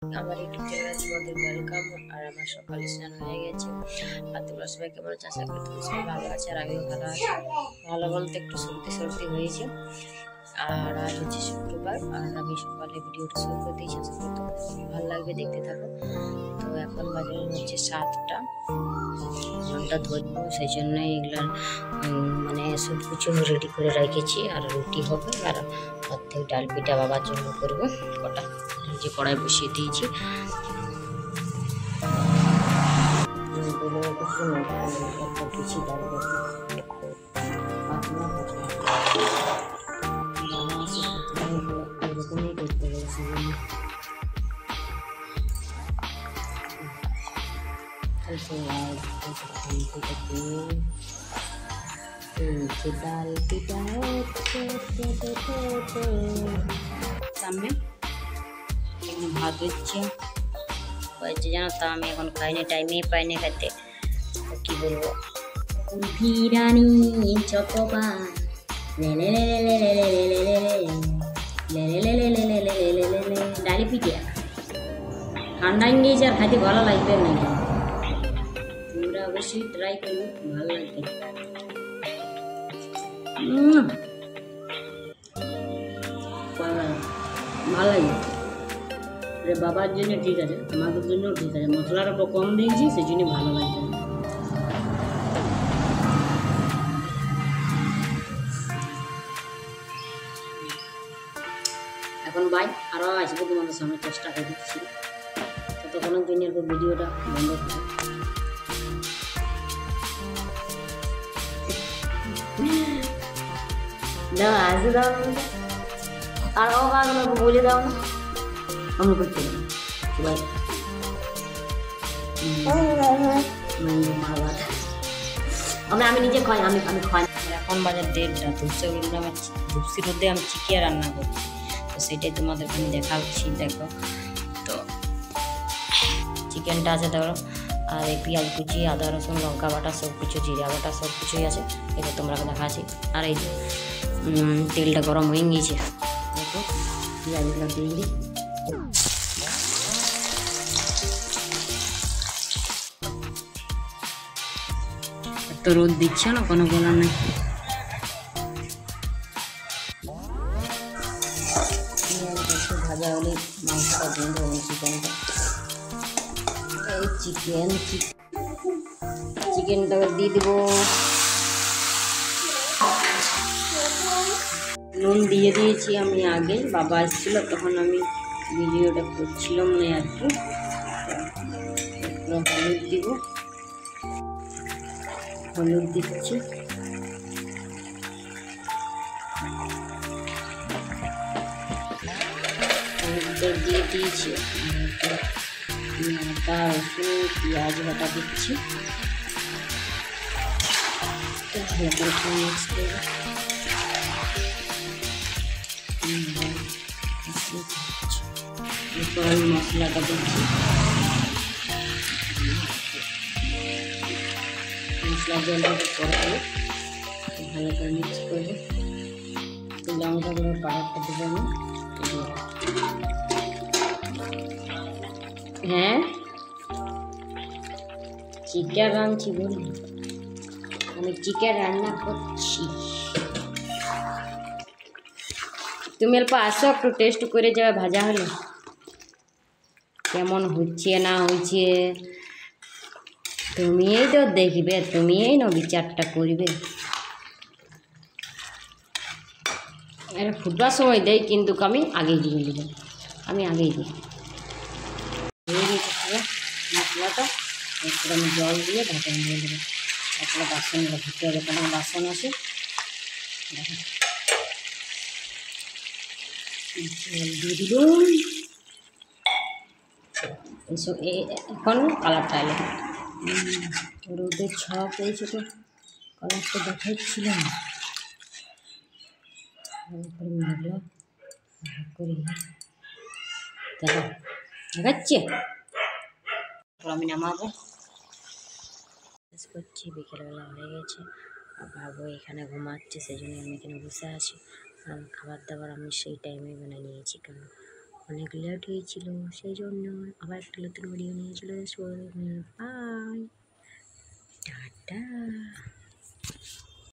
আমার ইউটিউব চ্যানেলে তোমাদের ওয়েলকাম। আর আমার সকালে স্নান হয়ে গেছে। আর তোমরা সবাই কেমন আছো? আশা করি তোমরা সবাই ভালো আছে, আর আমিও ভালো আছি। ভালো বলতে একটু সর্দি হয়েছে। আর আজ হচ্ছে শুক্রবার, আর আমি সকালে ভিডিওটা শুরু করে দিয়েছি। আশা করি তোমাদের ভালো লাগবে, দেখতে থাকো। তো এখন বাজে হচ্ছে 7টা, ঘন্টা ধরবো, সেই জন্যই এগুলার মানে সব কিছু রেডি করে রেখেছি। আর রুটি হবে, আর অর্ধেক ডাল পিঠা বাবার জন্য করবো। কটা যে কড়াই বসিয়ে দিয়েছি। ডাল পিঠা সামনে ভাত হচ্ছে জানো তো, আমি এখন খাইনি, টাইমেই পাইনি খাইতে। কি বলবো, কুলফি রানী চকোবার ডালি পিঠে ঠান্ডা গিয়েছে, আর খাইতে ভালো লাগবে না। তোমরা অবশ্যই ট্রাই করো, ভালো লাগবে। ভালো লাগে। বাবার জন্য ঠিক আছে, আমাদের জন্য ঠিক আছে। মশলাটা একটু কম দিয়েছি, সেই জন্য ভালো লাগছে। এখন বাই, আরও আসবো তোমাদের সামনে, চেষ্টা করছি। ততক্ষণের জন্য একটু ভিডিওটা বন্ধ করবো। দাও আসে, দাও আর ও কাজগুলো বলে দাও না, আমি করতে সবাই আমি নিজে খাই, আমি খাই। এখন বাজার 1:30, ধূপসি রোদে আমি চিকিয়া রান্না করছি। তো সেটাই তোমাদেরকে আমি দেখাচ্ছি, দেখো। তো চিকেনটা আছে ধরো, আর এই পেঁয়াজ কুচি, আদা রসুন লঙ্কা বাটা সব কিছু, জিরা বাটা সব কিছুই আছে। এটা তোমরা দেখাচ্ছি। আর এই তেলটা গরম হয়ে গিয়েছে, দেখো পেঁয়াজগুলো দিয়ে দিই। তো রোদ দিচ্ছে না, কোনো বলার নেই। ভাজা হলে মাংসটা দিয়ে দেবো, চিকেনটা। এই চিকেনটাকে দিয়ে দেবো। নুন দিয়ে দিয়েছি আমি আগে, বাবা এসেছিল তখন আমি ভিডিওটা করছিলাম না আর কি। হলুদ দিব, হলুদ দিচ্ছি। দিয়ে দিয়েছি আদা রসুন পেঁয়াজ বাটা দিচ্ছি। মিক্স করে মশলাটা দিচ্ছি। মশলা জলটা পরে ভালো করে মিক্স করবো। লঙ্কাগুলোর কালারটা দেবো আমি। হ্যাঁ, চিকেন রাঁধছি, বলি আমি চিকেন রান্না করছি। তুমি অল্প আসো, একটু টেস্ট করে যাবে ভাজা হলে কেমন হচ্ছে না হচ্ছে। তুমিই তো দেখবে, তুমিই না বিচারটা করবে। এর ফুটবার সময় দেয়, কিন্তু আমি আগেই দিয়ে দেবো, আমি আগেই দিই। মশলাটা এরপরে আমি জল দিয়ে ঢাকা দিয়ে দেবো। তারপরে বাসনগুলো ধুতে হবে, কোনো বাসন আছে। জল দিয়ে দিলাম। এইসব এখন কালারটা এলো, রোদের ছাপ হয়েছে, তো কালারটা দেখাচ্ছিল না। দেখাচ্ছে, আমি নামাবো। করছি, বিকেলবেলা হয়ে গেছে। আর ভাবো এখানে ঘুমাচ্ছে, সেই জন্য আমি এখানে বসে আছি। খাবার দাবার আমি সেই টাইমে বানিয়ে নিয়েছি, কারণ অনেক লেট হয়েছিল, সেই জন্য আবার একটা নতুন ভিডিও নিয়ে চলে আসবো। Bye, tata.